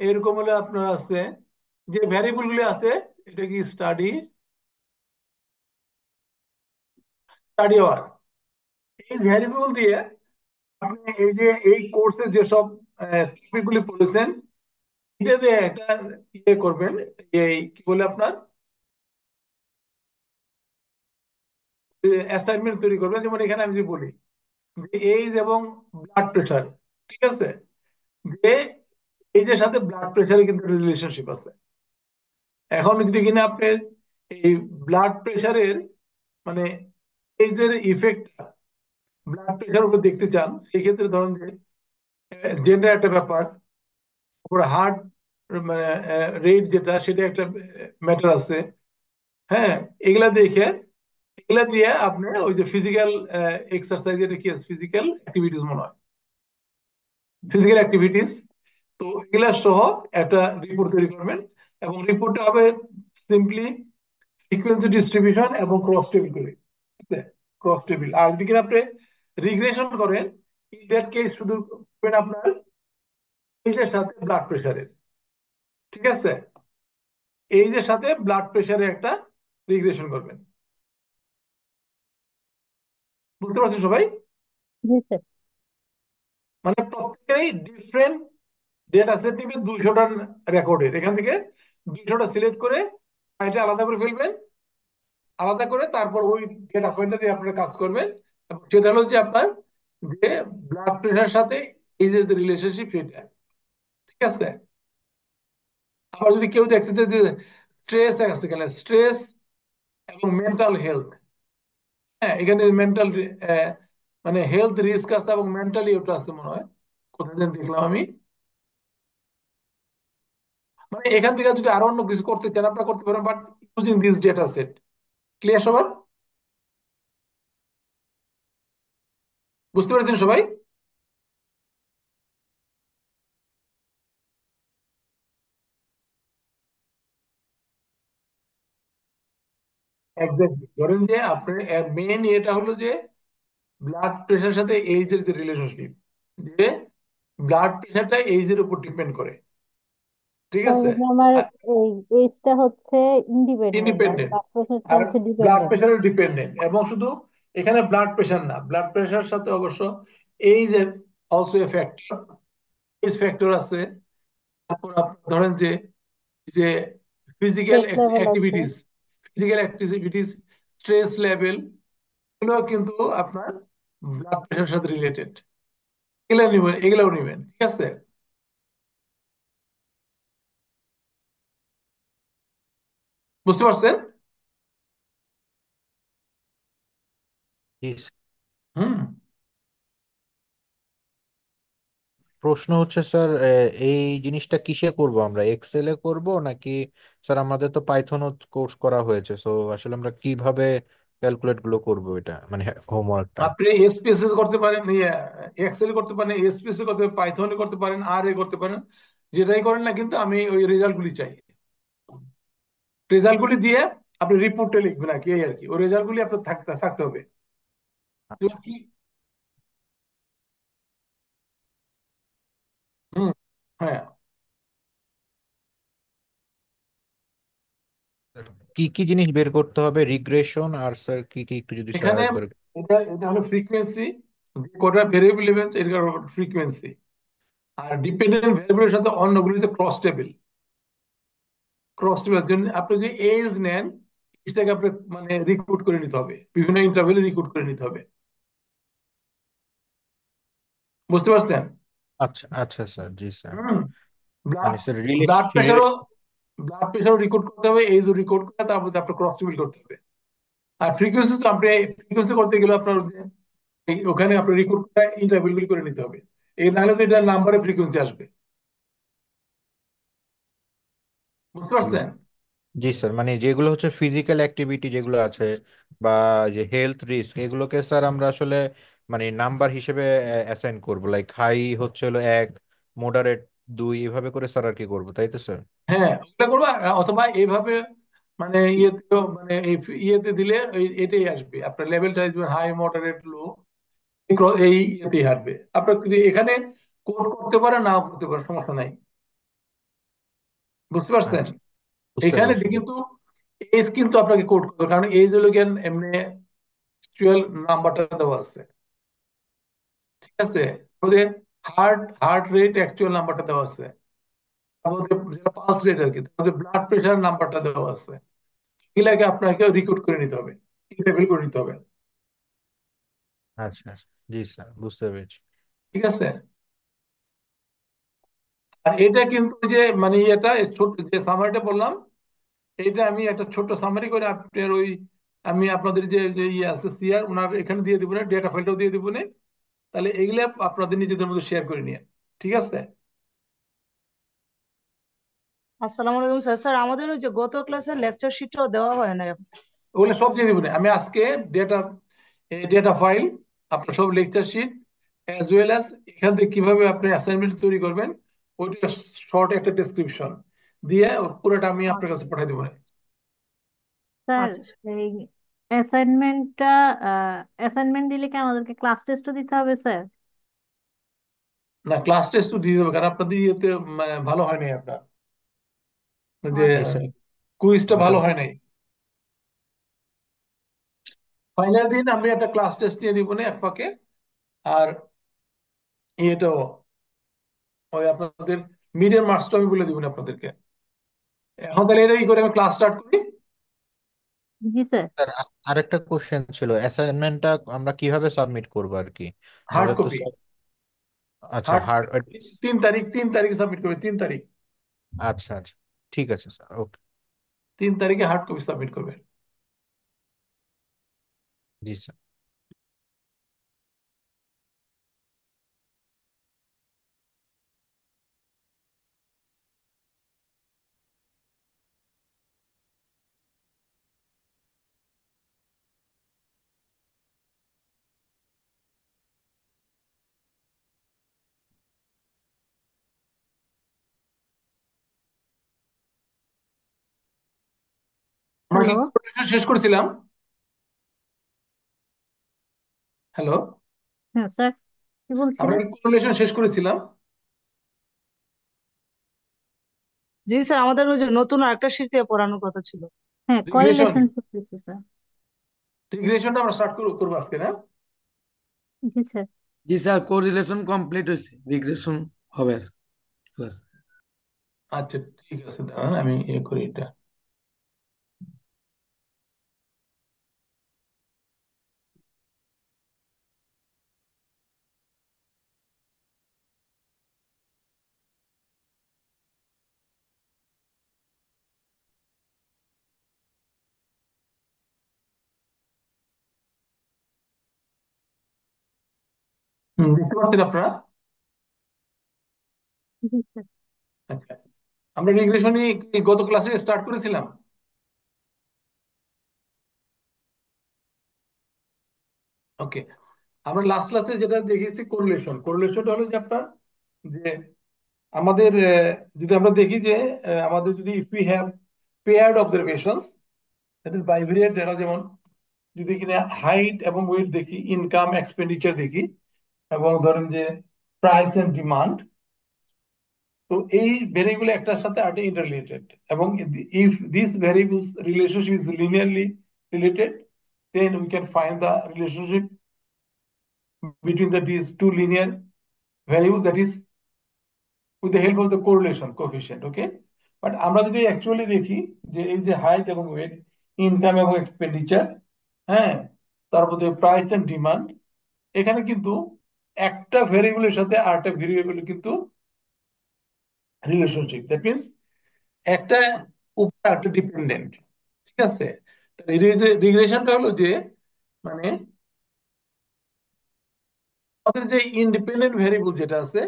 এরকম হলে আপনার আছে যে ভ্যারিয়েবল গুলি আছে, এটা কি স্টাডি স্টাডি আওয়ার। এই ভ্যারিয়েবল দিয়ে আপনি এই যে এই কোর্সে যেসব টপিক গুলি পড়েছেন, এটা দিয়ে একটা ইয়ে করবেন, এই কি বলে আপনার অ্যাসাইনমেন্ট তৈরি করবেন। যেমন এখানে আমি যদি বলি যে এইজ এবং ব্লাড প্রেশার, ঠিক আছে, যে এইজের সাথে ব্লাড প্রেশারের কিন্তু রিলেশনশিপ আছে। এখন যদি কিনা আপনার এই ব্লাড প্রেশারের মানে এইজের ইফেক্ট ব্লাড প্রেশার উপর দেখতে চান, সেই ক্ষেত্রে ধরুন যে জেন্ডার একটা ব্যাপার, তারপরে হার্ট মানে রেট যেটা, সেটা একটা ম্যাটার আছে। হ্যাঁ, এগুলা দেখে, এগুলা দিয়ে আপনি ওই যে ফিজিক্যাল এক্সারসাইজ, এটা কি আছে, ফিজিক্যাল অ্যাক্টিভিটিস মনে হয়, ফিজিক্যাল অ্যাক্টিভিটিস। তো এগুলা সহ একটা রিপোর্ট তৈরি করবেন, এবং রিপোর্টটা হবে সিম্পলি ফ্রিকোয়েন্সি ডিস্ট্রিবিউশন এবং ক্রস টেবিল করে, ক্রস টেবিল। আর যদি কিনা আপনি রিগ্রেশন করেন, ইন দ্যাট কেস শুধু করবেন আপনার এইজের সাথে ব্লাড প্রেশারের, ঠিক আছে, এইজের সাথে ব্লাড প্রেশারের একটা রিগ্রেশন করবেন। বুঝতে পারছেন সবাই? জি স্যার। মানে প্রত্যেকেরই ডিফারেন্ট ডেটা সেট নেবেন, 200টা রেকর্ডের, এখান থেকে 200টা সিলেক্ট করে এটা আলাদা করে ফেলবেন। আলাদা করে তারপর ওই ডেটা পয়েন্টটা দিয়ে আপনারা কাজ করবেন, এবং সেটা হলো যে আপনার যে ব্লাড প্রেশার সাথে এই যে রিলেশনশিপ, সেটা, ঠিক আছে। আবার যদি কেউ দেখতে চায় যে স্ট্রেস আছে কেন, স্ট্রেস এবং মেন্টাল হেলথ, হ্যাঁ, এখানে মেন্টাল মানে হেলথ রিস্ক আছে এবং মেন্টালি ওটা আছে মনে হয়, কোথায় যেন দেখলাম আমি। মানে এখান থেকে যদি আরো অন্য কিছু করতে চান আপনারা করতে পারেন, but using this data set. Clear সবার? বুঝতে পেরেছেন সবাই? এক্স্যাক্টলি, ধরেন যে আপনার মেন এটা হলো যে ব্লাড প্রেশারের সাথে এইজের যে রিলেশনশিপ, যে ব্লাড প্রেশারটা এইজের উপর ডিপেন্ড করে, ঠিক তার আছে, মানে আমার এই এজটা হচ্ছে ইন্ডিপেন্ডেন্ট আর ইন্ডিপেন্ডেন্ট। ব্লাড প্রেশারটা আর হচ্ছে ব্লাড ডিপেন্ডেন্ট। প্রেশারের ডিপেন্ডেন্ট, এবং শুধু এখানে ব্লাড প্রেশার না, ব্লাড প্রেশার সাথে অবশ্য এইজ এর also a factor, age factor আছে। তারপর আপনি ধরেন যে যে ফিজিক্যাল স্ট্রেস লেভেল আছে। Activities, physical activities, stress level, এগুলো কিন্তু আপনার ব্লাড প্রেশারের সাথে রিলেটেড। এগুলো নিবেন, এগুলোও নিবেন, ঠিক আছে। বুঝতে পারছেন? জি। হুম। প্রশ্ন হচ্ছে স্যার, এই জিনিসটা কিসে করব, আমরা এক্সেলে করব নাকি? স্যার আমাদের তো পাইথনও কোর্স করা হয়েছে, সো আসলে আমরা কিভাবে ক্যালকুলেট গুলো করব, এটা মানে হোমওয়ার্কটা? আপনি এসপিএসএস করতে পারেন, এক্সেল করতে পারেন, এসপিএসএস করতে পারেন, পাইথন করতে পারেন, আর এ করতে পারেন, যেটাই করেন না, কিন্তু আমি ওই রেজাল্ট গুলি চাই। রেজাল্ট গুলি দিয়ে আপনি রিপোর্টে লিখবেন আর কি, এই আর কি, ওই রেজাল্ট গুলি আপনার থাকতে থাকতে হবে। তো আচ্ছা। কি, হুম, হ্যাঁ, কি কি জিনিস বের করতে হবে, রিগ্রেশন আর স্যার কি কি, একটু যদি স্যার এখানে আরেকবার। এটা এটা হলো ফ্রিকোয়েন্সি, কটা ভেরিয়েবল নেবেন এটা ফ্রিকোয়েন্সি। আর ডিপেন্ডেন্ট ভেরিয়েবলের সাথে অন্যগুলো হচ্ছে ক্রস টেবিল। ক্রস টেবিল জন্য আপনি যদি এজ নেন, এজটাকে আপনি মানে রিক্রুট করে নিতে হবে, বিভিন্ন ইন্টারভেলে রিক্রুট করে নিতে হবে। বুঝতে পারছেন? আচ্ছা আচ্ছা স্যার, জি স্যার। হুম। ব্লাড মানে স্যার ব্লাড প্রেশারও ব্লাড প্রেশারও রেকর্ড করতে হবে, এইজও রেকর্ড করে তারপর আপনার ক্রস টেবিল করতে হবে। আর ফ্রিকোয়েন্সি তো আপনি ফ্রিকোয়েন্সি করতে গেলে আপনার ওখানে আপনার রেকর্ড করে ইন্টারভেল গুলি করে নিতে হবে। এই নাহলে তো এটা নাম্বারে ফ্রিকোয়েন্সি আসবে। বুঝতে পারছেন? জি স্যার, মানে যেগুলো হচ্ছে ফিজিক্যাল অ্যাক্টিভিটি যেগুলো আছে, বা যে হেলথ রিস্ক, এগুলোকে স্যার আমরা আসলে মানে নাম্বার হিসেবে অ্যাসাইন করবো, লাইক হাই হচ্ছে হলো 1, মডারেট 2, এভাবে করে স্যার আর কি করবো, তাই তো স্যার? হ্যাঁ, ওটা করবো। অথবা এইভাবে মানে ইয়েতেও মানে এই ইয়েতে দিলে এটাই আসবে, আপনার লেভেলটা আসবে হাই, মডারেট, লো, এই ইয়েতেই আসবে। আপনার যদি এখানে কোড করতে পারে, নাও করতে পারে, সমস্যা নাই। বুঝতে পারছেন? আচ্ছা, বুঝতে এখানে পারছি। কিন্তু এজ কিন্তু আপনাকে কোড করবে, কারণ এজ হলো গিয়ে এমনি অ্যাকচুয়াল নাম্বারটা দেওয়া আছে, ঠিক আছে? আমাদের হার্ট রেট অ্যাকচুয়াল নাম্বারটা দেওয়া আছে, আমাদের পালস রেট আর কি, আমাদের ব্লাড প্রেশার নাম্বারটা দেওয়া আছে। এগুলাকে আপনাকে রেকর্ড করে নিতে হবে, লেভেল করে নিতে হবে। আচ্ছা আচ্ছা, জি স্যার, বুঝতে পেরেছি। ঠিক আছে? আর এটা কিন্তু ওই যে মানে এটা ছোট যে সামারিটা বললাম, এটা আমি একটা ছোট সামারি করে আপনার ওই আমি আপনাদের যে যে ইয়ে আছে সিআর ওনার এখানে দিয়ে দিব না, ডেটা ফাইলটাও দিয়ে দিব না। তাহলে এগুলা আপনাদের নিজেদের মধ্যে শেয়ার করে নিয়ে, ঠিক আছে? আসসালামু আলাইকুম স্যার। স্যার আমাদের ওই যে গত ক্লাসের লেকচার শিটটাও দেওয়া হয় না। ওগুলো সব দিয়ে দিব না আমি আজকে। ডেটা ডেটা ফাইল, আপনার সব lecture sheet, as well as এখান থেকে কিভাবে আপনি অ্যাসাইনমেন্ট তৈরি করবেন, ওইটা শর্ট একটা ডেসক্রিপশন দিয়ে পুরোটা আমি আপনার আচ্ছা কাছে পাঠিয়ে দেবো। স্যার, আচ্ছা স্যার। এই অ্যাসাইনমেন্টটা অ্যাসাইনমেন্ট দিলে কি আমাদেরকে ক্লাস টেস্টও দিতে হবে স্যার? না, ক্লাস টেস্ট তো দিয়ে দেবে, কারণ আপনাদের ইয়েতে মানে ভালো হয় নাই আপনার ওই যে জি স্যার, কুইজটা আমাদের ভালো হয় নাই। ফাইনাল দিন আমি একটা ক্লাস টেস্ট নিয়ে দিব না এক ফাঁকে। আর এটাও ওই আপনাদের মিডিয়াম মার্কসটা আমি বলে দিব না আপনাদেরকে। এখন তাহলে এটাই করে আমি ক্লাস স্টার্ট করি। জি স্যার। স্যার, আরেকটা কোশ্চেন ছিল, অ্যাসাইনমেন্টটা আমরা কিভাবে সাবমিট করব আর কি? হার্ড আমাদের তো কপি। সব। আচ্ছা, হার্ড হার্ড। 3 তারিখ সাবমিট করবে, 3 তারিখ। আচ্ছা আচ্ছা, ঠিক আছে স্যার, ওকে। 3 তারিখে হার্ড কপি সাবমিট করবে। জি স্যার। আমরা কি হ্যালো। কোরিলেশন শেষ করেছিলাম? হ্যালো, হ্যাঁ স্যার, কি আমরা বলছিলেন? কি কোরিলেশন শেষ করেছিলাম? জি স্যার, আমাদের ওই যে নতুন আরেকটা শিট দিয়ে পড়ানোর কথা ছিল। হ্যাঁ, রিগ্রেশন, করিলেশন করতেছি স্যার। রিগ্রেশনটা আমরা স্টার্ট করবো আজকে, না? জি স্যার। জি স্যার, কোরিলেশন কমপ্লিট হয়েছে, রিগ্রেশন হবে ক্লাস। আচ্ছা, ঠিক আছে, দাঁড়ান আমি ইয়ে করি এটা। দেখতে পাচ্ছেন আপনারা? জি স্যার। আচ্ছা, আমরা রিগ্রেশনই গত ক্লাসে স্টার্ট করেছিলাম। ওকে, আমরা লাস্ট ক্লাসে যেটা দেখেছি কোরিলেশন, কোরিলেশনটা হলো যে আপনার যে আমাদের যদি আমরা দেখি যে আমাদের যদি if we have paired observations, that is bivariate data, যেমন যদি কিনা হাইট এবং ওয়েট দেখি, ইনকাম এক্সপেন্ডিচার দেখি, এবং ধরেন যে প্রাইস এন্ড ডিমান্ড, তো এই ভেরিয়েবল একটার সাথে আরেকটা ইন্টাররিলেটেড, এবং if this variables relationship is linearly related, then we can find the relationship between these two linear variables, that is with the help of the correlation coefficient. Okay, but আমরা যদি actually দেখি যে এই যে হাইট এবং wait, income এবং expenditure, হ্যাঁ, তারপরে প্রাইস এন্ড ডিমান্ড, এখানে কিন্তু একটা ভেরিয়েবলের সাথে আরেকটা ভেরিয়েবল কিন্তু রিলেশনশিপ, দ্যাট মিনস একটা উপর একটা ডিপেন্ডেন্ট, ঠিক আছে? রিগ্রেশনটা হলো যে মানে আমাদের যে ইন্ডিপেন্ডেন্ট ভেরিয়েবল যেটা আছে,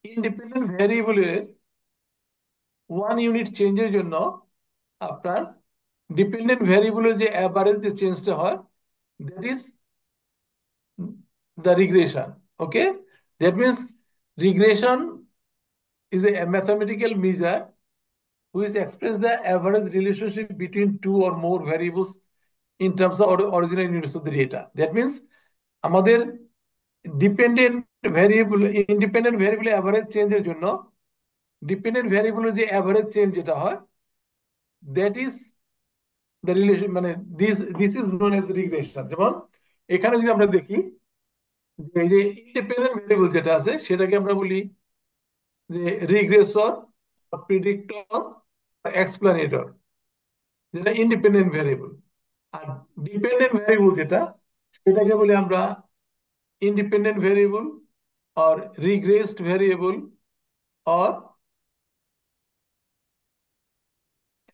ইন্ডিপেন্ডেন্ট ভেরিয়েবলের 1 ইউনিট চেঞ্জের জন্য আপনার ডিপেন্ডেন্ট ভেরিয়েবলের যে অ্যাভারেজ যে চেঞ্জটা হয়, that is the regression. Okay, that means regression is a mathematical measure which express the average relationship between two or more variables in terms of original units of the data. That means আমাদের dependent variable independent variable average চেঞ্জের জন্য dependent ভ্যারিয়েবলের যে average change যেটা হয়, that is the relation, মানে this is known as regression. যেমন এখানে যদি আমরা দেখি যে এই যে ইন্ডিপেন্ডেন্ট ভ্যারিয়েবল যেটা আছে সেটাকে আমরা বলি যে রিগ্রেসর, প্রিডিক্টর, এক্সপ্লানেটর, যেটা ইন্ডিপেন্ডেন্ট ভ্যারিয়েবল। আর ডিপেন্ডেন্ট ভ্যারিয়েবল যেটা, সেটাকে বলি আমরা independent variable or regressed variable or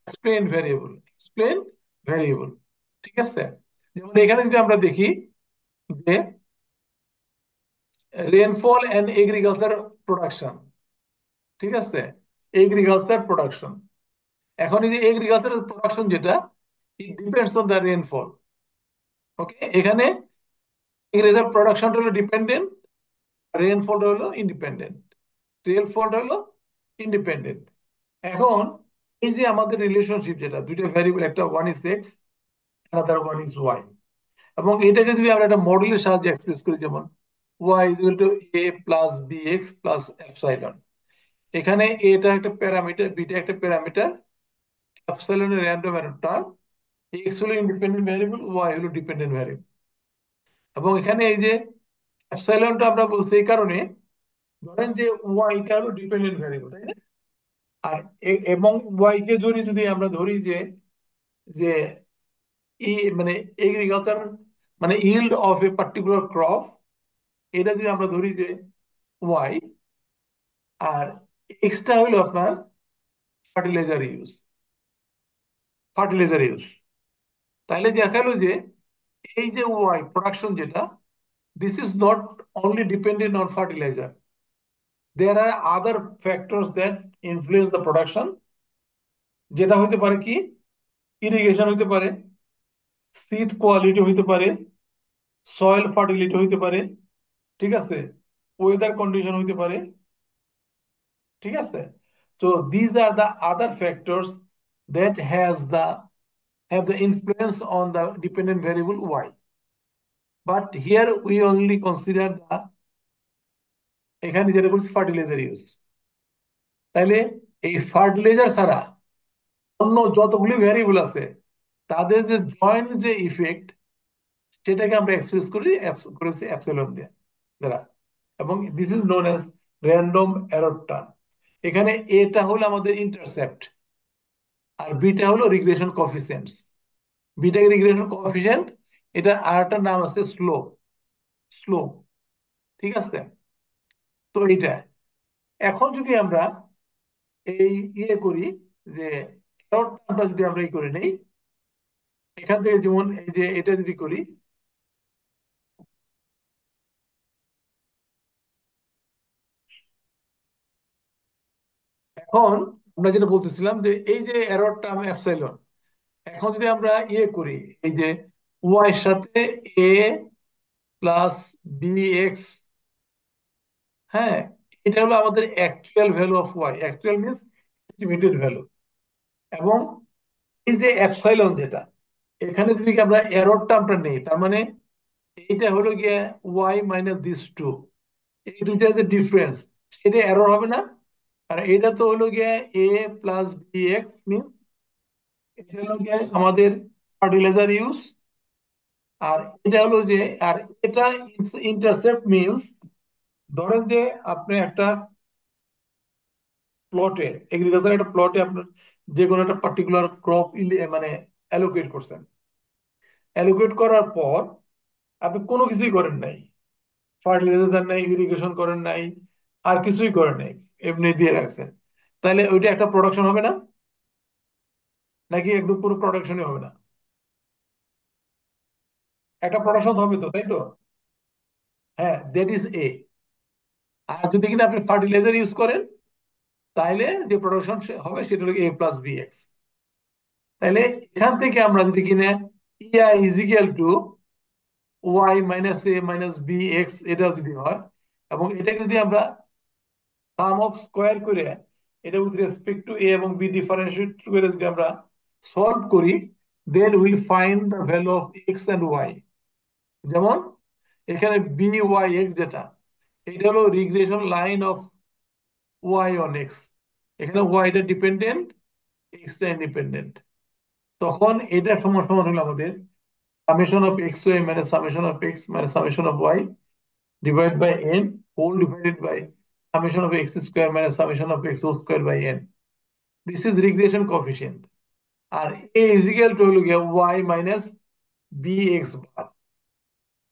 explained variable। ঠিক আছে? যেমন এখানে যদি আমরা দেখি যে রেনফল এন্ড এগ্রিকালচার প্রোডাকশন, ঠিক আছে, এগ্রিকালচার প্রোডাকশন। এখন এই যে এগ্রিকালচার প্রোডাকশন যেটা, it depends on the rainfall. Okay, এখানে এগ্রিকালচার প্রোডাকশনটা হলো ডিপেন্ডেন্ট, রেনফলটা হলো ইন্ডিপেন্ডেন্ট, রেনফলটা হলো ইন্ডিপেন্ডেন্ট। এখন এই যে আমাদের রিলেশনশিপ যেটা, দুইটা ভ্যারিয়েবল, একটা one is x, another one is Y, এবং এটাকে যদি আমরা একটা মডেলের সাহায্যে এক্সপ্রেস করি, যেমন y equal to A plus b x plus epsilon. এখানে এটা একটা প্যারামিটার, বিটা একটা প্যারামিটার, এপসাইলনের র্যান্ডম এরর টার্ম, এক্স হলো ইন্ডিপেন্ডেন্ট ভ্যারিয়েবল, ওয়াই হলো ডিপেন্ডেন্ট ভ্যারিয়েবল। এবং এখানে এই যে এপসাইলনটা আমরা বলছি এই কারণে, ধরেন যে ওয়াইটা হলো ডিপেন্ডেন্ট ভ্যারিয়েবল, তাই না? আর এবং ওয়াই কে যদি আমরা ধরি যে যে মানে এগ্রিকালচার, মানে yield of a particular crop, এটা যদি আমরা ধরি যে ওয়াই, আর এক্সট্রা হইলো আপনার ফার্টিলাইজার ইউজ, ফার্টিলাইজার ইউজ, তাহলে দেখা গেলো যে এই যে ওয়াই প্রোডাকশন যেটা, this is not only dependent on fertilizer, there are other factors that influence the production, যেটা হইতে পারে কি, ইরিগেশন হইতে পারে, সিড কোয়ালিটি হইতে পারে, সয়েল ফার্টিলিটি হইতে পারে, ঠিক আছে, ওয়েদার কন্ডিশন হইতে পারে, ঠিক আছে। তো this are the other factors that have the influence on the dependent variable y, but here we only consider the, এখানে যেটা বলছি ফার্টিলাইজার ইউজ। তাইলে এই ফার্টিলাইজার ছাড়া অন্য যতগুলি ভ্যারিয়েবল আছে, তাদের যে জয়েন্ট যে ইফেক্ট, সেটাকে আমরা এক্সপ্রেস করেছি অ্যাপসিলন দিয়ে দ্বারা, এবং this is known as random error term. এখানে এটা হলো আমাদের ইন্টারসেপ্ট, আর বিটা হলো রিগ্রেশন কোএফিসিয়েন্টস। বিটা রিগ্রেশন কোএফিসিয়েন্ট, এটা আরেকটা নাম আছে স্লো, স্লো, ঠিক আছে। তো এইটা, এখন যদি আমরা এই করি যে এরর টার্মটা যদি আমরা করে নেই এখান থেকে, যেমন এই যে এটা যদি করি, এখন আমরা যেটা বলতেছিলাম যে এই যে এরর টার্ম এপসাইলন, এখন যদি আমরা করি, এই যে ওয়াই এর সাথে এ প্লাস বি এক্স, হ্যাঁ, এটা হলো আমাদের actual value of Y, actual means estimated value. এবং এই যে এপসাইলন যেটা, এখানে যদি আমরা এরর টার্মটা নেই, তার মানে এইটা হলো গিয়ে ওয়াই মাইনাস দিস টু, এই দুইটার যে ডিফারেন্স, সেটা এরর হবে না। আর এটা তো হলো গিয়ে এ প্লাস বি এক্স মিনস, এটা হলো গিয়ে আমাদের ফার্টিলাইজার ইউজ। আর এটা হলো যে, আর এটা ইন্টারসেপ্ট মিনস, ধরেন যে আপনি একটা প্লটে, এগ্রিকালচার একটা প্লটে আপনার যে কোনো একটা পার্টিকুলার ক্রপ মানে অ্যালোকেট করছেন, অ্যালোকেট করার পর আপনি কোনো কিছুই করেন নাই, ফার্টিলাইজার দেন নাই, ইরিগেশন করেন নাই, আর কিছুই করেন নাই, এমনি দিয়ে রাখছেন, তাহলে ওইটা একটা প্রোডাকশন হবে না? নাকি একদম পুরো প্রোডাকশনই হবে না? একটা প্রোডাকশন হবে তো, তাই তো? হ্যাঁ, দ্যাট ইজ এ। আর যদি কিনা আপনি ফার্টিলাইজার ইউজ করেন, তাহলে যে প্রোডাকশন হবে সেটা হলো এ প্লাস বি এক্স। তাহলে এখান থেকে আমরা যদি কিনা e is equal to y minus a minus b x, এটা যদি হয়, এবং এটাকে যদি আমরা সাম অফ স্কোয়ার করে, এটা উইথ রেসপেক্ট টু এ এবং বি ডিফারেন্সিয়েট করে যদি আমরা সলভ করি, then will find the value of X and Y. যেমন এখানে বি ওয়াই এক্স যেটা, এটা হলো regression line of Y on X, এখানে ওয়াইটা ডিপেন্ডেন্ট, এক্সটা ইন্ডিপেন্ডেন্ট। তখন এটা সমান সমান হলো আমাদের summation of x Y minus summation of X minus summation of Y divide by N whole divided by summation of x square minus summation of x whole square by n. This is regression coefficient. আর a is equal to হলো গিয়ে y minus bx bar.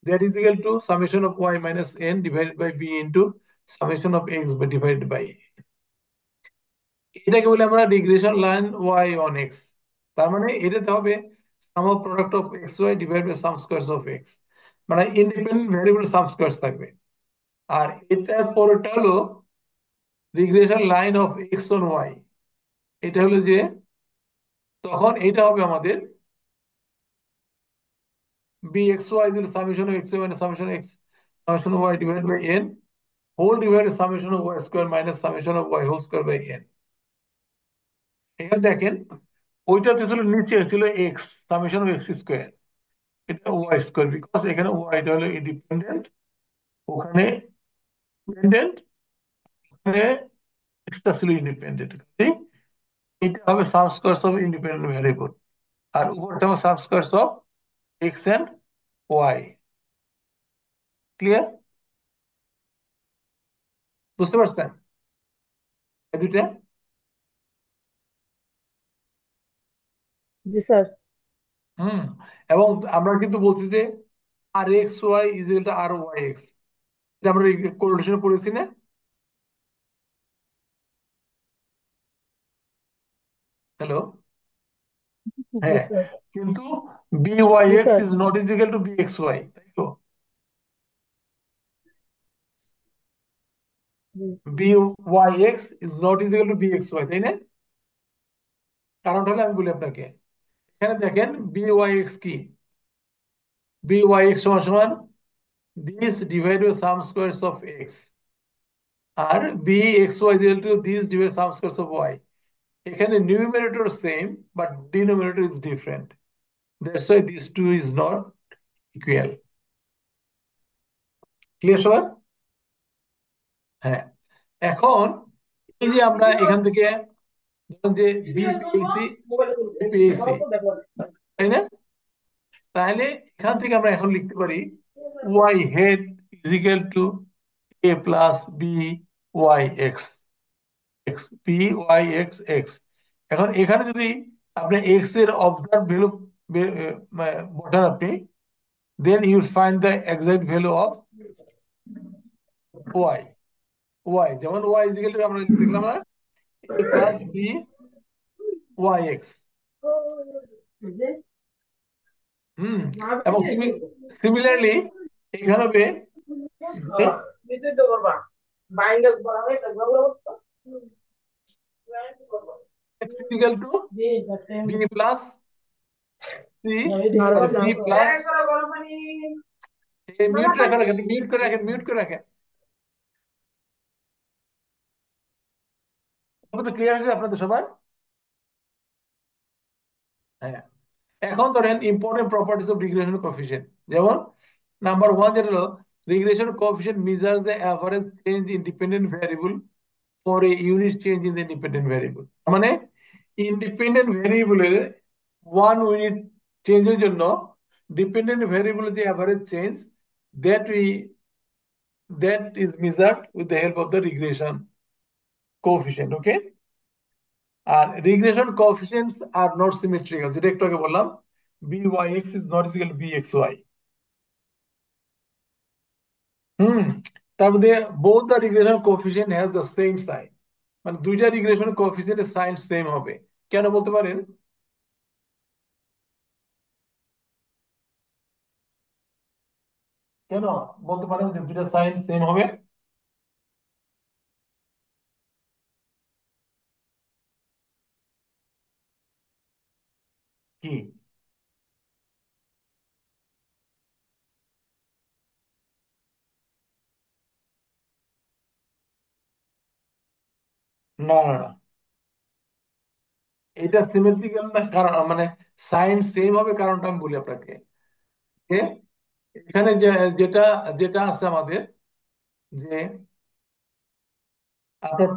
That is equal to summation of y minus n divided by b into summation of x divided by n. এটাকে বলে আমরা regression line y on x। তার মানে এটাতে হবে sum of product of x y divide by sum squares of x, মানে independent variable sum squares থাকবে। আর এটার পরেরটা হলো regression line of x on y. এটা হলো যে তখন এটা হবে আমাদের bxy is the summation of xy minus summation of x summation of y divided by n whole divided by summation of y square minus summation of y whole square by n. এখানে দেখেন ওইটাতে ছিল নিচে ছিল x summation of x square, এটা y square because এখানে y টা হলো ইন্ডিপেন্ডেন্ট, ওখানে ডিপেন্ডেন্ট, ওখানে x টা ছিল ইন্ডিপেন্ডেন্ট। এটা হবে sum squares of independent variable আর উপরটা হবে sum squares of x and y। Clear? বুঝতে পারছেন এই দুইটা? জি স্যার। হুম। এবং আমরা কিন্তু বলছি যে r x y is equal to r y x, এটা আমরা কোরিলেশনে পড়েছি না? হ্যালো, জি হ্যাঁ। স্যার। কিন্তু b y g x sir. Is not is equal to b x y, তাই তো? জি b Y x is not is equal to b x y, তাই না? কারণটা হলে আমি বলি আপনাকে, এখানে দেখেন বি ওয়াই এক্স কি, বি ওয়াই এক্স সমান সমান this divide by sum squares of x, আর b x y is equal to this divide sum squares of y. এখানে numerator same but denominator is different, that's why this two is not equal. Clear সবার? হ্যাঁ। এখন এই যে আমরা এখান থেকে ধরুন যে বি পেয়েছি, এ পেয়েছি, তাই না? তাহলে এখান থেকে আমরা এখন লিখতে পারি Y head is equal to A plus B Y X, X B Y X X. এখন এখানে যদি আপনি এক্স এর অবজার্ভ ভ্যালু বসান আপনি, then you find the exact value of Y. Y যেমন ওয়াই ইজ ইকুয়াল টু আমরা দেখলাম না A plus B Y X. হুম। এবং সিমিলারলি এখানে হবে যে x is equal to b plus c or b plus mute রাখেন, মিউট করে রাখেন, মিউট করে রাখেন। ক্লিয়ার আছে আপনাদের সবার? হ্যাঁ। এখন ধরেন important properties of regression coefficient, যেমন নাম্বার 1 যেটা হলো regression coefficient measures the average change in dependent variable for a unit change in the independent variable. মানে ইন্ডিপেন্ডেন্ট ভ্যারিয়েবলের 1 ইউনিট চেঞ্জের জন্য ডিপেন্ডেন্ট ভ্যারিয়েবলের যে average change that we that is measured with the help of the regression coefficient. Okay, আর regression coefficients are not symmetrical, যেটা একটু আগে বললাম byx is not equal to bxy। হুম। তার মধ্যে both the regression coefficient has the same sign, মানে দুইটা regression কোএফিসিয়েন্টের sign same হবে। কেন বলতে পারেন? কেন বলতে পারেন যে দুইটা সাইন সেম হবে? কি? না না না, এটা সিমেট্রিক্যাল না, কারণ মানে সাইন সেম হবে কারণটা আমি বলি আপনাকে। যে এখানে যেটা যেটা আছে আমাদের যে আপনার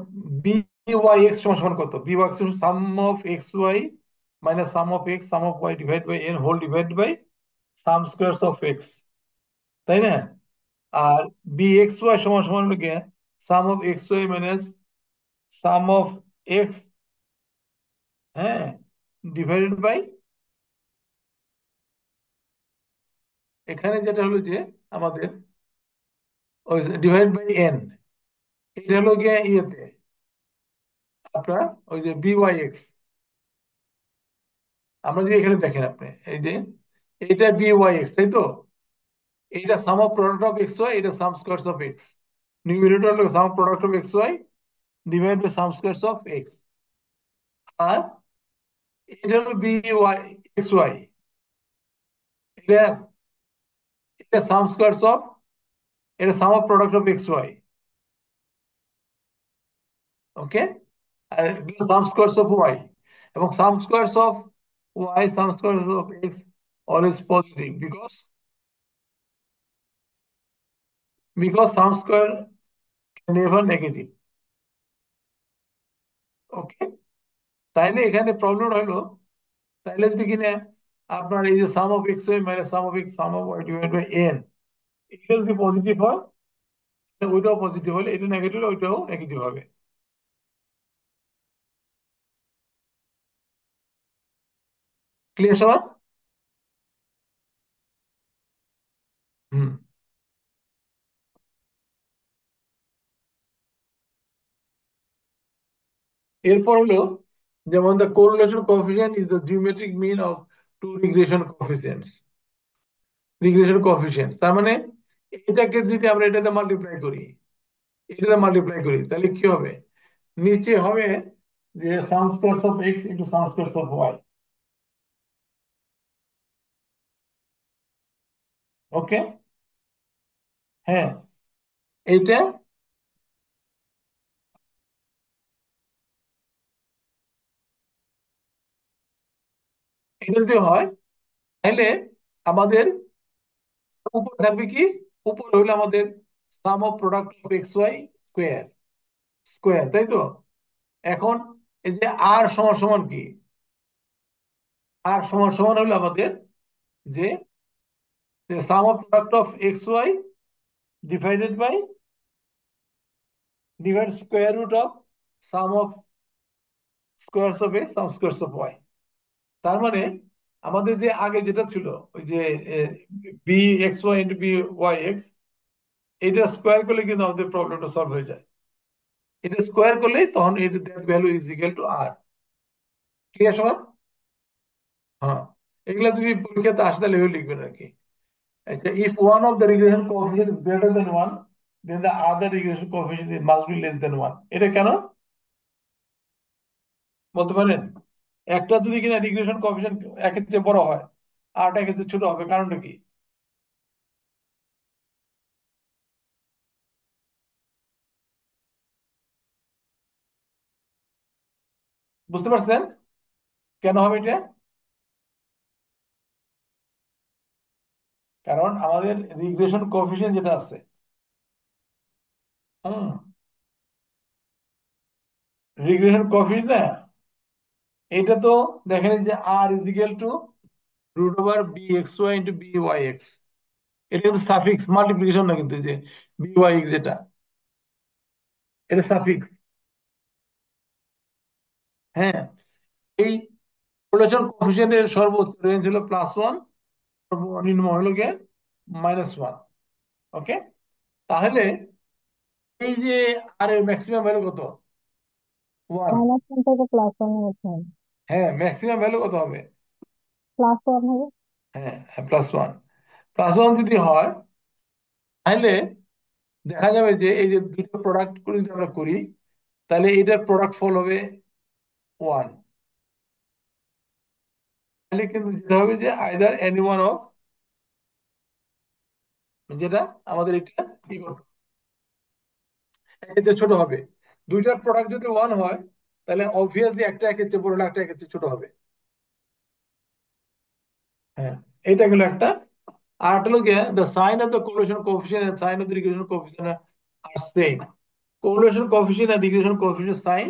বি বি ওয়াই এক্স সমান সমান কত? B Y X sum of x Y minus sum of x sum of Y divide by N whole divide by sum squares of X, তাই না? আর বি এক্স ওয়াই সমান সমান হলো গিয়ে sum of x Y minus sum of x, হ্যাঁ, divided by, এখানে যেটা হলো যে আমাদের ওই ডিভাইড বাই এন, এটা হলো গিয়ে ইয়েতে আপনার ওই যে বি ওয়াই এক্স। আমরা যদি এখানে দেখেন আপনি এই যে এইটা বি ওয়াই এক্স, তাই তো? এইটা sum of product of x y, এটা sum squares of x. Numerator হলো sum product of x y divide by sum squares of x. আর এটা হলো বি ওয়াই এক্স ওয়াই, এটা এটা সাম স্কোয়ারস অফ, এটা sum of product of x y, okay. আর sum squares of y, এবং sum squares of y sum squares of x always positive, because sum square can never negative, okay. তাইলে এখানে problem হলো, তাইলে যদি কিনা আপনার এই যে sum of x Y minus sum of x sum of Y divide by n, এটা যদি পজিটিভ হয় তাহলে ওইটাও পজিটিভ হলে, এটা নেগেটিভ হলে ওইটাও নেগেটিভ হবে। ক্লিয়ার সবার? হুম। এরপর হলো যেমন the correlation coefficient is the geometric mean of two regression coefficients, তার মানে এটাকে যদি আমরা এটাতে মাল্টিপ্লাই করি তাহলে কি হবে? নিচে হবে যে sum squares of x into sum squares of y, okay. হ্যাঁ, এইটা এটা যদি হয় তাহলে আমাদের উপর থাকবে কি? উপর হইলো আমাদের sum of product of x y square, তাই তো? এখন এই যে আর সমান সমান কি? আর সমান সমান হলো আমাদের যে sum of product of x y divided by square root of sum of squares of x sum squares of y. তার মানে আমাদের যে আগে যেটা ছিল ওই যে b x y into b Y x, এটা স্কোয়ার করলে কিন্তু আমাদের প্রবলেমটা সলভ হয়ে যায়। এটা স্কোয়ার করলেই তখন এটা that value is equal to R. Clear সবার? হ্যাঁ, এগুলা যদি পরীক্ষাতে আসে তাহলে এভাবে লিখবেন আর কি। আচ্ছা, if one of the regression coefficient is greater than one then the other regression coefficient must be less than one. এটা কেন বলতে পারেন? একটা যদি কিনা রিগ্রেশন কোএফিসিয়েন্ট একের চেয়ে বড় হয় আর একের চেয়ে ছোট হবে, কারণটা কি? বুঝতে পারছেন কেন হবে এটা? কারণ আমাদের রিগ্রেশন কোএফিসিয়েন্ট যেটা আছে, হুম, রিগ্রেশন কোএফিসিয়েন্ট না, এটা তো দেখেন যে r is equal to root over b x y into b Y x. এটা কিন্তু সাফিক্স, মাল্টিপ্লিকেশন না কিন্তু, যে বি ওয়াই এক্স যেটা, এটা সাফিক্স। হ্যাঁ, এই কোরিলেশন কোএফিসিয়েন্টের সর্বোচ্চ রেঞ্জ হলো +1, সর্বনিম্ন হলো গিয়ে -1, ওকে। তাহলে এই যে আর এর ম্যাক্সিমাম ভ্যালু কত? 1। -1 থেকে +1 এর মধ্যে হ্যাঁ, ম্যাক্সিমাম ভ্যালু কত হবে? +1 হবে। হ্যাঁ, +1। +1 যদি হয় তাহলে দেখা যাবে যে এই যে দুটো প্রোডাক্ট করে যদি আমরা করি তাহলে এটার প্রোডাক্ট ফল হবে 1। তাহলে কিন্তু যেটা হবে যে আইদার এনি ওয়ান অফ, যেটা আমাদের এটা কি করতে একের চেয়ে ছোট হবে। দুইটার প্রোডাক্ট যদি 1 হয় তাহলে অবভিয়াসলি একটা একের চেয়ে বড় হলে একটা একের চেয়ে ছোট হবে। হ্যাঁ, এটা গেল একটা। আর একটা হলো গিয়ে the sign of the correlation coefficient and sign of the regression coefficient are same. Correlation coefficient and regression coefficient sign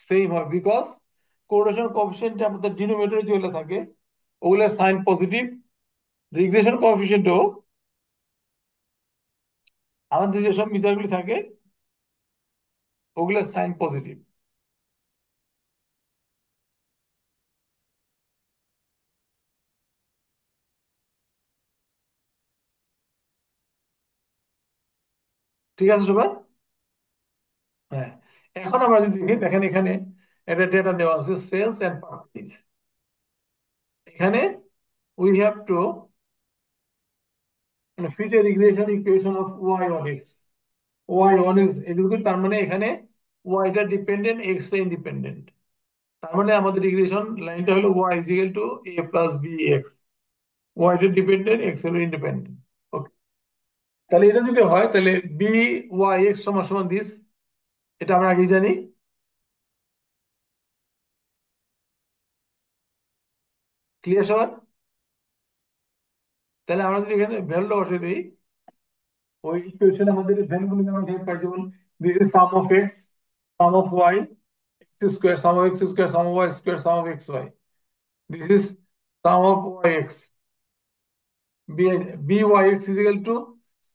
same হয়, বিকজ কোরিলেশন কোএফিসিয়েন্ট আমাদের ডিনোমিনেটরে যেগুলো থাকে ওগুলো সাইন পজিটিভ, রিগ্রেশন কোএফিসিয়েন্টও আমাদের যেসব মেজারগুলি থাকে ওগুলো সাইন পজিটিভ। ঠিক আছে সবার? হ্যাঁ, এখন আমরা যদি দেখি, দেখেন এখানে একটা ডেটা দেওয়া আছে সেলস এন্ড পার্টিস। এখানে we have to fit a regression equation of Y on X. Y on X এগুলো, তার মানে এখানে ওয়াইটা ডিপেন্ডেন্ট, এক্সটা ইন্ডিপেন্ডেন্ট। তার মানে আমাদের রিগ্রেশন লাইনটা হলো y is equal to A plus b x. ওয়াইটা ডিপেন্ডেন্ট, এক্স হলো ইন্ডিপেন্ডেন্ট। ওকে, তাহলে এটা যদি হয় তাহলে বি ওয়াই এক্স সমান সমান দিস, এটা আমরা আগেই জানি। ক্লিয়ার সবার? তাহলে আমরা যদি এখানে ভ্যালুটা বসিয়ে দিই, ওই ইকুয়েশন আমাদের ভ্যালুগুলো আমরা এখানে পাই, যেমন this is sum of x, sum of Y, X square, sum of X square, sum of Y square, sum of x Y. This is sum of Y X. b byx is equal to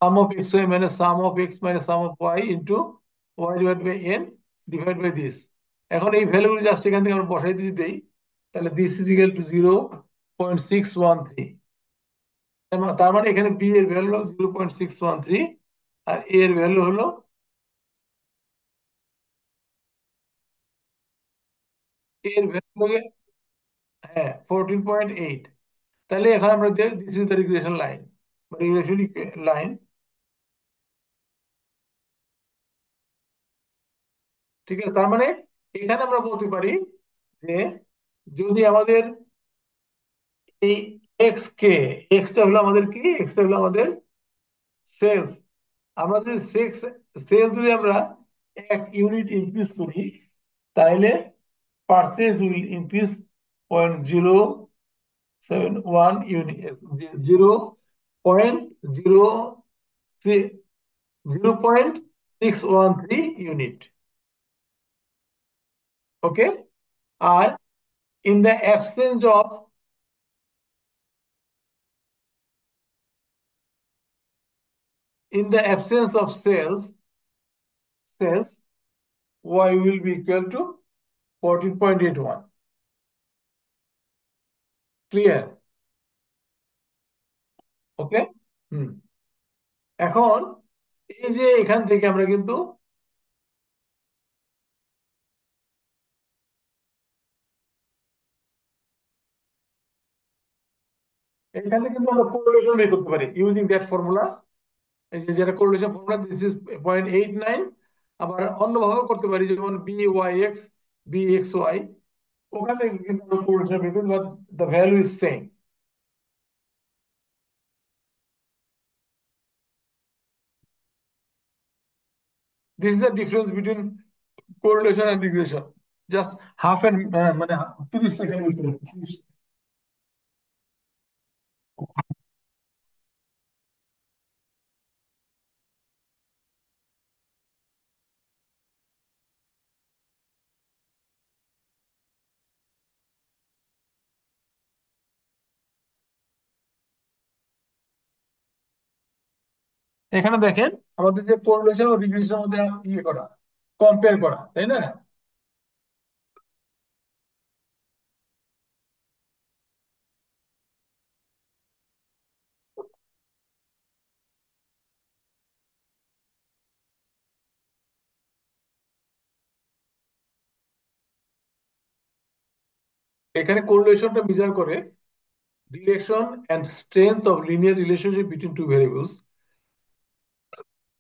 sum of xy minus sum of x minus sum of y into y divided by n divided by this। এখন এই ভ্যালুগুলো just এখান থেকে আমরা বসাই দিয়ে দেই, তাহলে this is equal two 0.613। তার মানে এখানে বি এর ভ্যালু হলো 0.613 আর এ এর ভ্যালু হলো এর ভ্যালু, হ্যাঁ 14.8। তাহলে এখন আমরা দেখ this is the regression line, regression line. ঠিক আছে, তার মানে এখানে আমরা বলতে পারি যে যদি আমাদের এই এক্স কে, এক্সটা হলো আমাদের কি, এক্সটা হলো আমাদের সেলস। আমরা যদি সেলস যদি আমরা 1 ইউনিট ইনক্রিজ করি, তাহলে purchase will increase 0.071 unit, 0.613 unit. Okay, আর in the absence of, in the absence of cells y will be equal to 14.81। Clear? ওকে, হুম। এখন এই যে এখান থেকে আমরা কিন্তু এখানে কিন্তু আমরা কোরিলেশন বের করতে পারি ইউজিং দ্যাট ফর্মুলা। এই যে যেটা কোরিলেশন ফর্মুলা, দিস ইজ 0.89। আবার অন্যভাবে করতে পারি, যেমন B Y X, B x Y, ওখানে কিন্তু আমরা কোরিলেশন বের করি, but the value is same. This is the difference between correlation and regression. Just half and মানে 30 সেকেন্ড। এখানে দেখেন আমাদের যে কোরিলেশন ও রিগ্রেশনের মধ্যে ইয়ে করা, কম্পেয়ার করা, তাই না? এখানে কোরিলেশনটা মেজার করে direction and strength of linear relationship between two variables.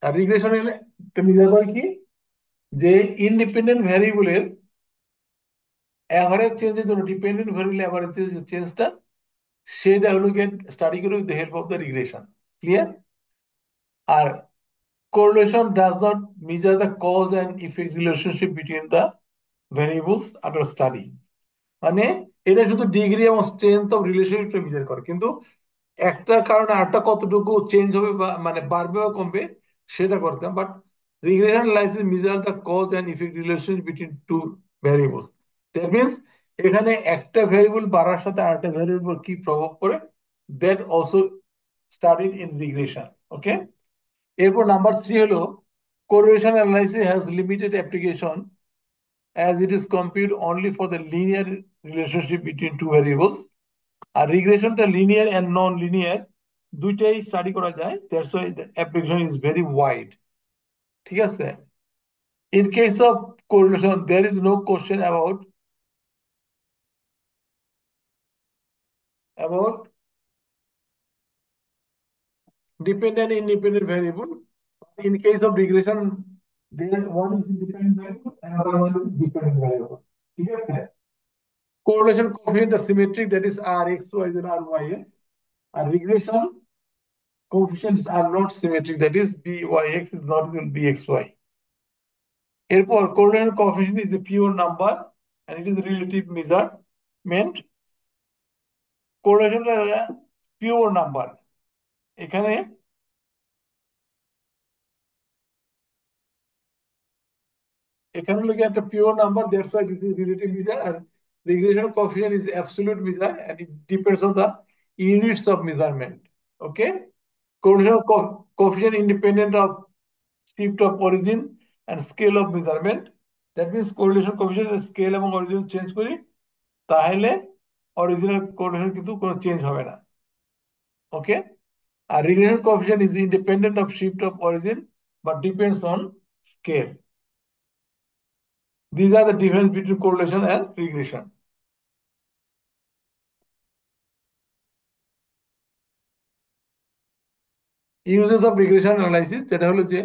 আর রিগ্রেশন মেজার করে কি, যে ইন্ডিপেন্ডেন্ট ভ্যারিয়েবলের অ্যাভারেজ চেঞ্জের জন্য ডিপেন্ডেন্ট ভ্যারিয়েবল অ্যাভারেজ যে চেঞ্জটা, সেটা হলো গিয়ে স্টাডি করে with the help of the regression. Clear? আর correlation does not measure the cause and effect relationship between the variables under study। মানে এটা শুধু ডিগ্রি এবং স্ট্রেংথ অফ রিলেশনশিপটা মেজার করে, কিন্তু একটার কারণে আরেকটা কতটুকু চেঞ্জ হবে বা মানে বাড়বে বা কমবে সেটা করতাম। But regression analysis measure the cause and effect relation between two variable. That means এখানে একটা ভ্যারিয়েবল বাড়ার সাথে আরেকটা ভ্যারিয়েবল কি প্রভাব পড়ে, that also studied in regression. Okay, এরপর নাম্বার 3 হলো correlation analysis has limited application as it is compute only for the linear relationship between two variables. আর রিগ্রেশনটা লিনিয়ার এন্ড নন লিনিয়ার দুইটাই স্টাডি করা যায়, that's why the application is very wide. ঠিক আছে, in case of correlation there is no question about dependent independent variable. In case of regression, there one is independent variable, another one is dependent variable. ঠিক আছে, correlation coefficient is symmetric, that is Rx, Y, and Ryx. And regression coefficients are not symmetric, that is Byx is not equal to Bxy. এরপর correlation coefficient is a pure number and it is relative measurement. Correlation pure number, এখানে এখানে লোকে একটা pure number, that's why this is relative measure, আর regression coefficient is absolute measure and it depends on the units of measurement. Okay, correlation coefficient independent of shift of origin and scale of measurement. That means correlation coefficient scale এবং origin change করি তাহলে original correlation কিন্তু কোনো change হবে না। Okay, আর regression coefficient is independent of shift of origin but depends on scale. These are the difference between correlation and regression. Uses of regression analysis, যেটা হলো যে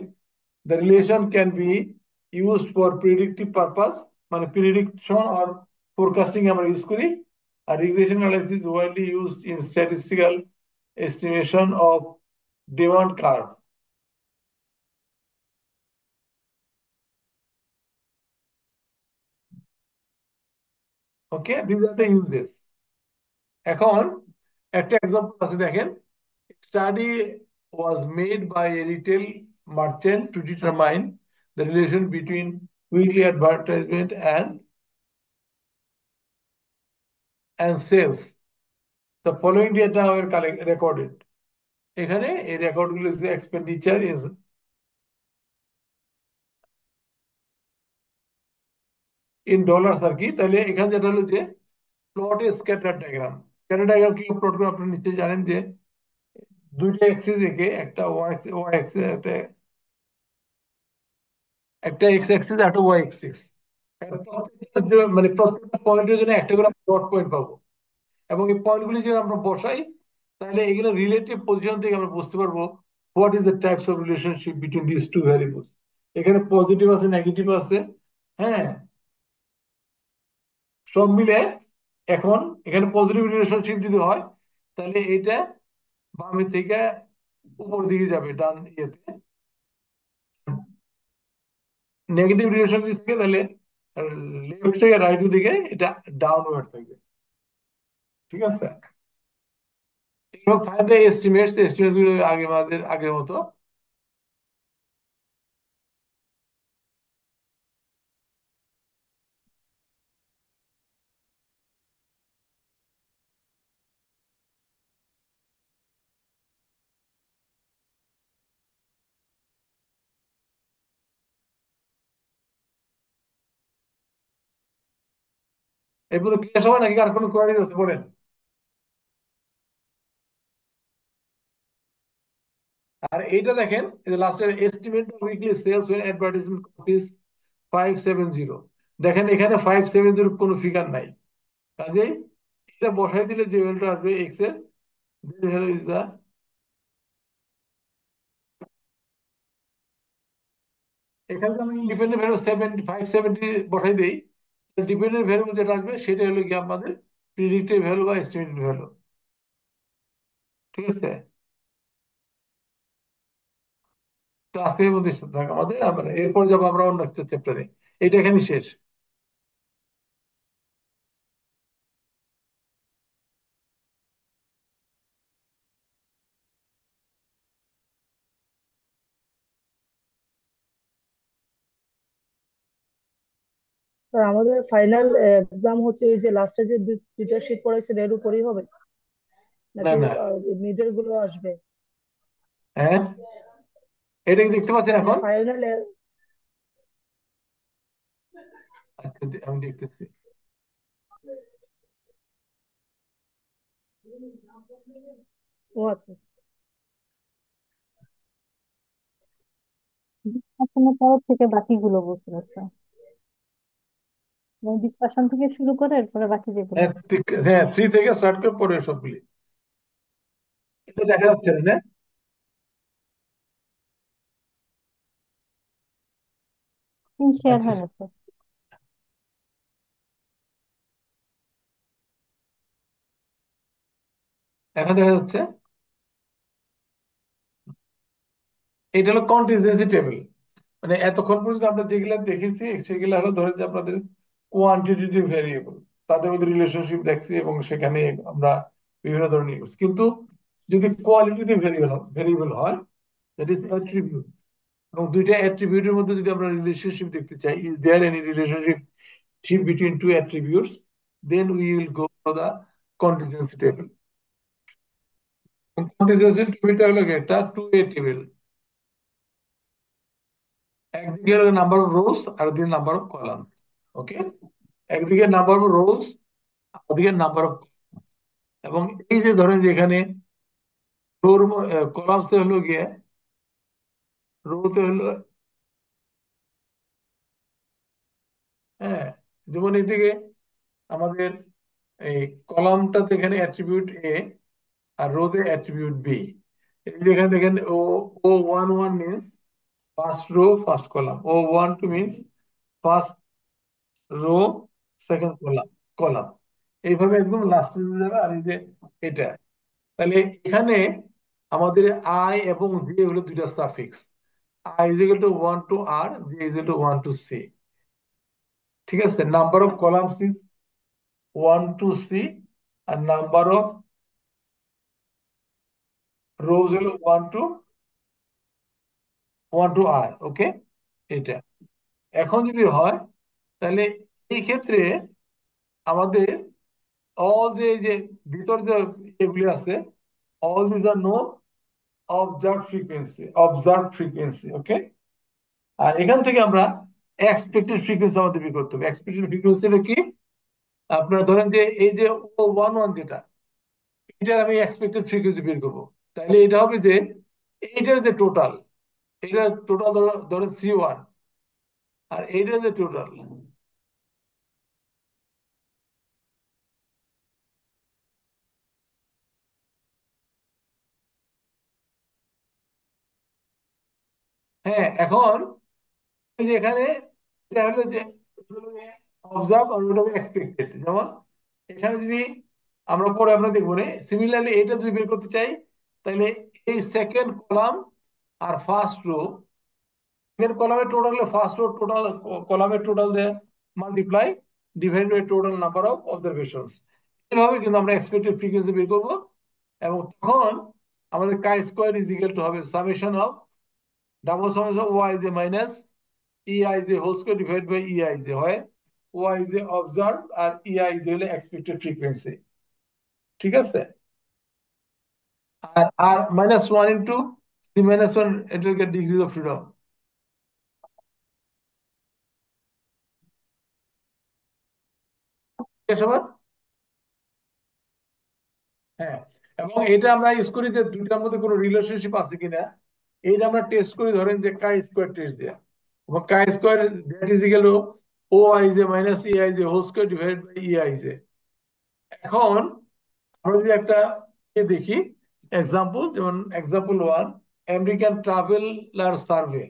the relation can be used for predictive purpose, মানে prediction or forecasting আমরা use করি। আর regression analysis is widely used in statistical estimation of demand curve. Okay, these are the uses. এখন একটা example আছে দেখেন, study was made by a retail merchant to determine the relation between weekly advertisement and sales. The following data were recorded. এখানে এই record গুলো expenditure is in dollars আর কি। তাহলে এখানে যেটা হলো যে প্লট এ স্ক্যাটার ডায়াগ্রাম। স্ক্যাটার ডায়াগ্রাম কি প্লট করে আপনারা নিশ্চয়ই জানেন যে দুইটা অ্যাক্সিস একে একটা ওয়াই অ্যাক্সিস একটা এক্স অ্যাক্সিস একটা ওয়াই অ্যাক্সিস, মানে প্রত্যেকটা পয়েন্টের জন্য একটা করে ডট পয়েন্ট পাবো এবং এই পয়েন্টগুলি যদি আমরা বসাই তাহলে এগুলো রিলেটিভ পজিশন থেকে আমরা বুঝতে পারবো what is the types of relationship between this two variables. এখানে পজিটিভ আছে, নেগেটিভ আছে, হ্যাঁ, সব মিলে এখন এখানে পজিটিভ রিলেশনশিপ যদি হয় তাহলে এটা বামে থেকে উপর দিকে যাবে ডান ইয়েতে, নেগেটিভ রিলেশনশিপ থাকে তাহলে লেফট থেকে রাইট দিকে এটা ডাউনওয়ার্ড থাকবে। ঠিক আছে, ফাইন্ড দ্য এস্টিমেটস, এস্টিমেট আগের মতো। এরপর ক্লিয়ার সবাই নাকি আর কোনো কোয়ারি আছে বলেন? আর এইটা দেখেন, এই যে লাস্টের estimate of weekly sales when advertisement is 570, দেখেন এখানে 570 কোনো ফিগার নাই, কাজেই এটা বসাই দিলে যে ভ্যালুটা আসবে এক্স এর, ইজ দা, এখানে যদি আমি ইন্ডিপেন্ডেন্ট ভ্যালু 570 বসাই দেই, ডিপেন্ডেন্ট ভ্যালু যেটা আসবে সেটা হলো কি আমাদের প্রিডিক্টেড ভ্যালু বা এস্টিমেটেড ভ্যালু। ঠিক আছে, তো আজকের মধ্যে থাক আমাদের, আমরা এরপর যাবো আমরা অন্য একটা চ্যাপ্টারে। এটা এখানে শেষ। স্যার আমাদের ফাইনাল এক্সাম হচ্ছে এই যে লাস্টে যে দুইটা শীট পড়েছে এর উপরই হবে না নাকি না, মিডের গুলো আসবে? হ্যাঁ, এটা কি দেখতে পাচ্ছেন মানে এখন? ফাইনাল। আচ্ছা, আমি দেখতেছি। ও আচ্ছা। ডিসকাশনের পর থেকে বাকিগুলো বুঝতে পারছো, ডিসকাশন থেকে শুরু করে এরপরে বাকি যেগুলো। হ্যাঁ ঠিক, হ্যাঁ 3 থেকে স্টার্ট করে পরে সবগুলি। এটা দেখা যাচ্ছে না? স্ক্রিন শেয়ার আচ্ছা, হয় না স্যার। এখন দেখা যাচ্ছে। এটা হলো কন্টিনজেন্সি টেবিল। মানে এতক্ষণ পর্যন্ত আমরা যেগুলা দেখেছি সেগুলো হলো ধরে যে আপনাদের কোয়ান্টিটেটিভ ভেরিয়েবল, তাদের মধ্যে রিলেশনশিপ দেখছি এবং সেখানে আমরা বিভিন্ন ধরনের ইউজ। কিন্তু যদি কোয়ালিটেটিভ ভেরিয়েবল হয়, দ্যাট ইজ অ্যাট্রিবিউট, এবং দুইটা অ্যাট্রিবিউটের মধ্যে যদি আমরা রিলেশনশিপ দেখতে চাই, is there any relationship between two attributes, then we will go for the contingency table. Contingency টেবিলটা হলো কি, এটা 2A টেবিল। একদিকে হলো নাম্বার অফ রোজ আর একদিকে নাম্বার অফ কলাম। ওকে, একদিকে নাম্বার অফ রোজ, ওদিকে নাম্বার অফ, এবং এই যে ধরেন যে এখানে রোর কলামসে হলো গিয়ে, রোতে হলো, হ্যাঁ, যেমন এইদিকে আমাদের এই কলামটাতে এখানে অ্যাট্রিবিউট এ আর রোতে অ্যাট্রিবিউট বি। এই যে এখানে দেখেন ও, O11 means first row first column, O12 means first row second column column এইভাবে একদম লাস্ট যাবে। আর এই যে এটা, তাহলে এখানে আমাদের আই এবং জে হলো দুইটা suffix. I is equal to 1 to r, j is equal to 1 to c. ঠিক আছে, number of columns is 1 to c, আর নাম্বার অফ রোজ হলো 1 টু আর। ওকে, এটা এখন যদি হয় তাহলে এই ক্ষেত্রে আমাদের অল যে এই যে ভিতর যে এগুলি আছে, all this are no observe frequency. Okay, আর এখান থেকে আমরা এক্সপেক্টেড ফ্রিকোয়েন্সি আমাদের বের করতে হবে। এক্সপেক্টেড ফ্রিকোয়েন্সিটা কি? আপনার ধরেন যে এই যে O11 যেটা, এটার আমি এক্সপেক্টেড ফ্রিকোয়েন্সি বের করবো। তাহলে এটা হবে যে এইটার যে টোটাল, এটা টোটাল ধরেন C1, আর এইটার যে টোটাল, হ্যাঁ, এখন এই যে এখানে এটা হলো যে অবজার্ভ আর ওটা এক্সপেক্টেড। যেমন এখানে যদি আমরা পরে আমরা দেখবো না, সিমিলারলি এটা যদি বের করতে চাই, তাহলে এই সেকেন্ড কলাম আর ফার্স্ট রো, সেকেন্ড কলামের টোটাল ফার্স্ট রো টোটাল কলামের টোটাল দিয়ে multiply divide by total number of observations. এইভাবে কিন্তু আমরা এক্সপেক্টেড ফ্রিকোয়েন্সি বের করবো, এবং তখন আমাদের chi square is equal to হবে summation of double summation Y J minus EIJ whole square divide by EIJ হয় OIJ অবজার্ভ, আর EIJ হলে এক্সপেক্টেড ফ্রিকোয়েন্সি। ঠিক আছে, আর আর -1 ইন্টু C-1, এটাকে ডিগ্রি অফ ফ্রিডম। সবার, হ্যাঁ, এবং এটা আমরা ইউজ করি যে দুইটার মধ্যে কোনো রিলেশনশিপ আছে কিনা, এইটা আমরা টেস্ট করি ধরেন যে কাই স্কোয়ার টেস্ট দেয়া, এবং chi square that is equal to OIJ minus EIJ whole square divide by EIJ। এখন আমরা যদি একটা দেখি এক্সাম্পল, যেমন এক্সাম্পল 1, আমেরিকান ট্রাভেলার সার্ভে।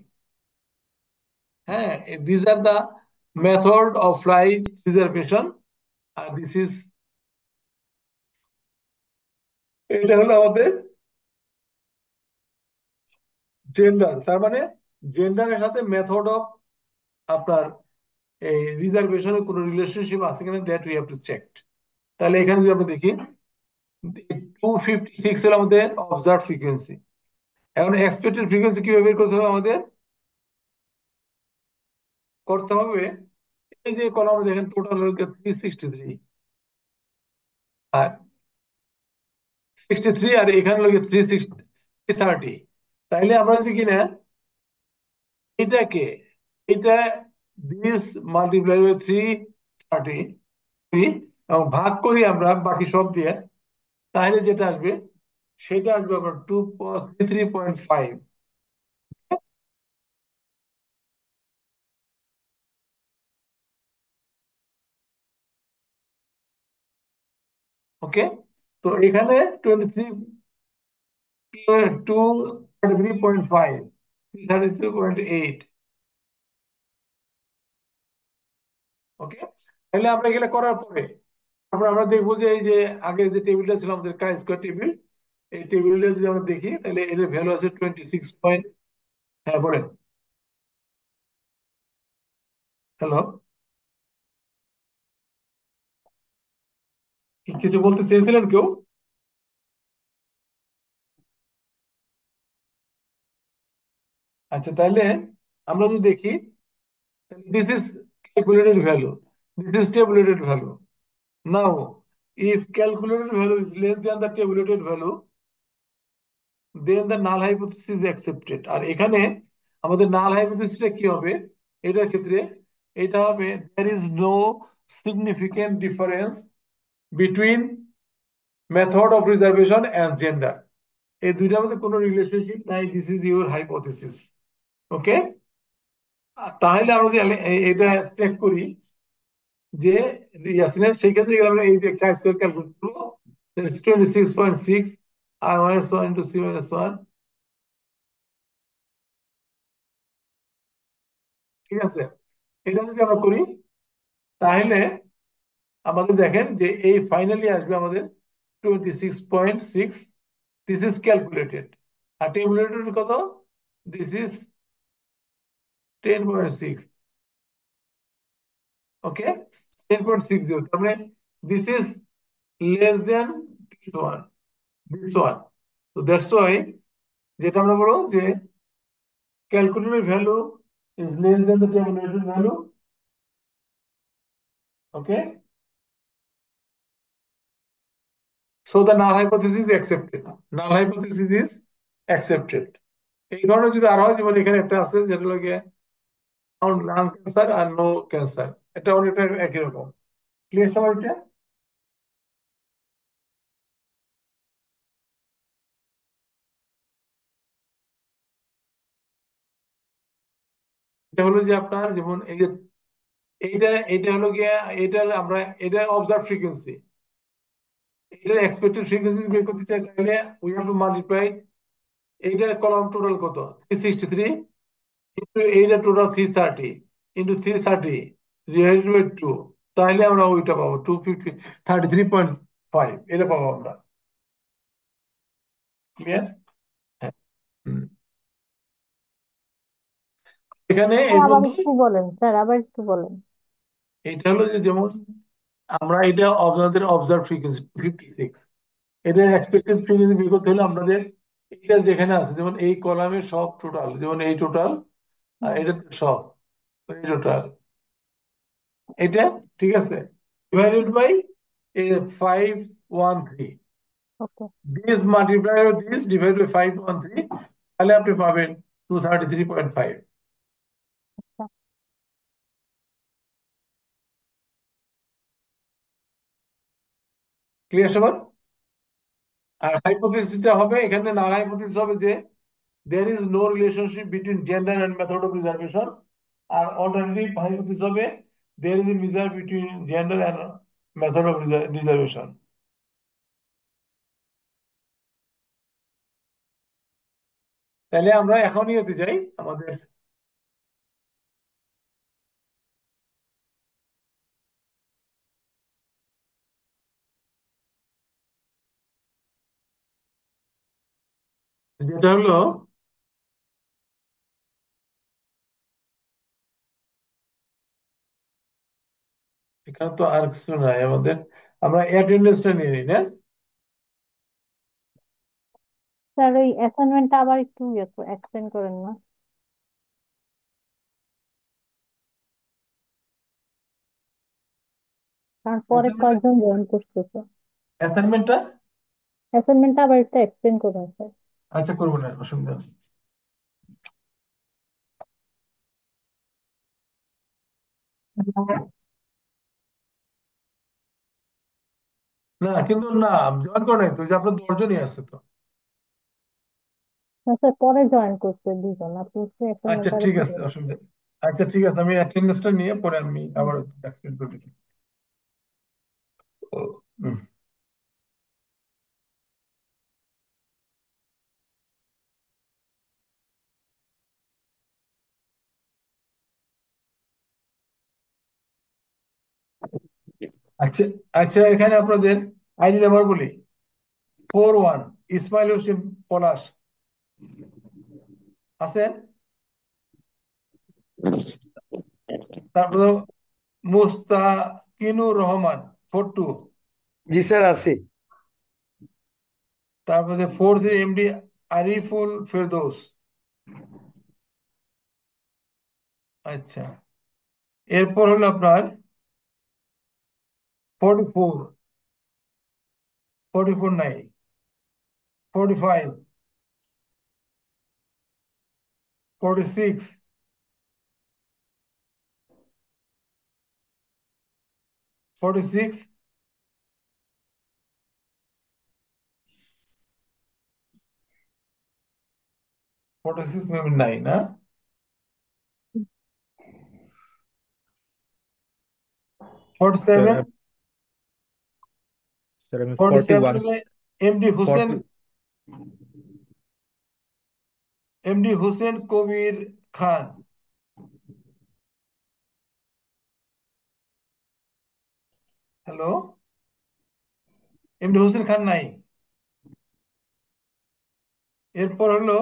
হ্যাঁ, this are the method of flight reservation, আর দিস ইজ, এটা হলো আমাদের জেন্ডার। তার মানে জেন্ডারের সাথে মেথড অফ আপনার এই রিজার্ভেশনের কোনো রিলেশনশিপ আছে কিনা, that we have to check. তাহলে এখানে যদি আমরা দেখি 256 এর আমাদের অবজার্ভ ফ্রিকোয়েন্সি। এখন এক্সপেক্টেড ফ্রিকোয়েন্সি কিভাবে বের করতে হবে আমাদের? করতে হবে এই যে কলামে দেখেন টোটাল হলো 363, আর 63, আর এখানে হলো 330। তাইলে আমরা যদি কিনা এটাকে, এটা দিস মাল্টিপ্লাই বাই 330 এবং ভাগ করি আমরা বাকি সব দিয়ে, তাহলে যেটা আসবে সেটা আসবে আপনার 3.5। ওকে, তো এখানে 233.5, 333.8। ওকে, তাহলে আমরা এগুলো করার পরে তারপর আমরা দেখবো যে এই যে আগে যে টেবিলটা ছিল আমাদের কাই স্কয়ার টেবিল, এই টেবিলটা যদি আমরা দেখি তাহলে এর ভ্যালু আছে 26 পয়েন্ট। হ্যাঁ বলেন। হ্যালো, কিছু বলতে চেয়েছিলেন কেউ? আচ্ছা, তাহলে আমরা যদি দেখি, this is calculated value, this is tabulated value. Now if calculated value is less than the tabulated value, then the null hypothesis is accepted। আর এখানে আমাদের নাল হাইপোথিসিসটা কি হবে এটার ক্ষেত্রে? এটা হবে there is no significant difference between method of reservation and gender। এই দুইটার মধ্যে কোনো রিলেশনশিপ নাই, দিস ইজ ইউর হাইপোথিসিস। ওকে, তাহলে আমরা যদি এটা চেক করি যে ইয়াসিনের, সেই ক্ষেত্রে আমরা এই যে একটা স্কয়ার ক্যালকুলেট করবো, 26.6 আর -1 ইন্টু 3 - 1। ঠিক আছে, এটা যদি আমরা করি তাহলে আমাদের দেখেন যে এই ফাইনালি আসবে আমাদের 26.6। This is calculated. আর টেবুলেটেড কত? This is 10.6। ওকে, 10.60, তার মানে this is less than this one. তো দ্যাটস ওয়াই যেটা আমরা বলবো যে calculated value is less than the tabulated value। Okay, so the null hypothesis is accepted, null hypothesis is accepted। এই ধরনের যদি আরো হয়, যেমন এখানে একটা আছে যেটা লাগে লাং ক্যান্সার আর নো ক্যান্সার, এটা অনেকটা একই রকম। ক্লিয়ার সবার এটা? এটা হলো যে আপনার যেমন এই যে এইটা, এটা হলো গিয়া এটার আমরা এটা অবজার্ভ ফ্রিকোয়েন্সি, এটার এক্সপেক্টেড ফ্রিকোয়েন্সি বের করতে চাই তাহলে উই হ্যাভ টু মাল্টিপ্লাই এইটার কলাম টোটাল কত 363 ইন্টু এইটা টোটাল 330 ইন্টু 330 ডিভাইডেড বাই 2, তাহলে আমরা ওইটা পাবো 233.5, এটা পাবো আমরা। ক্লিয়ার? হ্যাঁ। হুম। এখানে এই আবার পর্যন্ত একটু বলেন স্যার, আবার একটু বলেন। এটা হলো যে যেমন আমরা এটা আপনাদের অবজার্ভ ফ্রিকোয়েন্সি 256, এটার এক্সপেক্টেড ফ্রিকোয়েন্সি বের করতে হলে আমাদের এটা যেখানে আছে যেমন এই কলামের সব টোটাল, যেমন এই টোটাল আর হুম। এটা সব এই টোটাল, এটা ঠিক আছে, divided by 513, okay. This multiply this divide by 513, তাহলে আপনি পাবেন 233.5। ক্লিয়ার সবার? আর হাইপোথিসিসটা হবে এখানে, না হাইপোথিসিস হবে যে there is no relationship between gender and method of reservation। আর অল্টারনেটিভ হাইপোথিসিস হবে there is a measure between gender and method of reservation। তাহলে আমরা এখনই হতে যাই আমাদের, যেটা হলো এখানে তো আর কিছু নাই আমাদের, আমরা অ্যাটেন্ডেন্সটা নিয়ে নিই না। স্যার ওই অ্যাসাইনমেন্টটা আবার একটু এক্সপ্লেন করেন না? তারপরে কয়েকজন জয়েন করতেছে। অ্যাসাইনমেন্টটা অ্যাসাইনমেন্টটা আবার একটা এক্সপ্লেন করবেন স্যার। আচ্ছা করবো না, অসুবিধা নেই। না কিন্তু না, জয়েন করে নাই তো, যে আপনার 10 জনই আছে তো। না স্যার, পরে জয়েন করছে দুজন, আপনি একটু আচ্ছা অ্যাসাইনমেন্ট আগে ঠিক আছে, করে অসুবিধা নেই। আচ্ছা ঠিক আছে, আমি অ্যাটেন্ডেন্সটা নিয়ে পরে আমি দিন। আবার এক্সপ্লেন করে দিচ্ছি। হুম। আচ্ছা আচ্ছা, এখানে আপনাদের আইডি নাম্বার বলি: 41 ইসমাইল হোসেন পলাশ আছেন। তারপরে মুস্তাকিনুর রহমান 42। জি স্যার আছি। তারপরে 43 এমডি আরিফুল ফেরদৌস। আচ্ছা, এরপর হলো আপনার 44, 44 নাই, 45, 46, 46, 46 মেবি নাই না, ফোর্টি স্যার সেভেন স্যার আমি forty 41 seven MD Hussain, 40 MD Hussain Kabir Khan. Hello, MD Hussain Khan নাই। এরপর হলো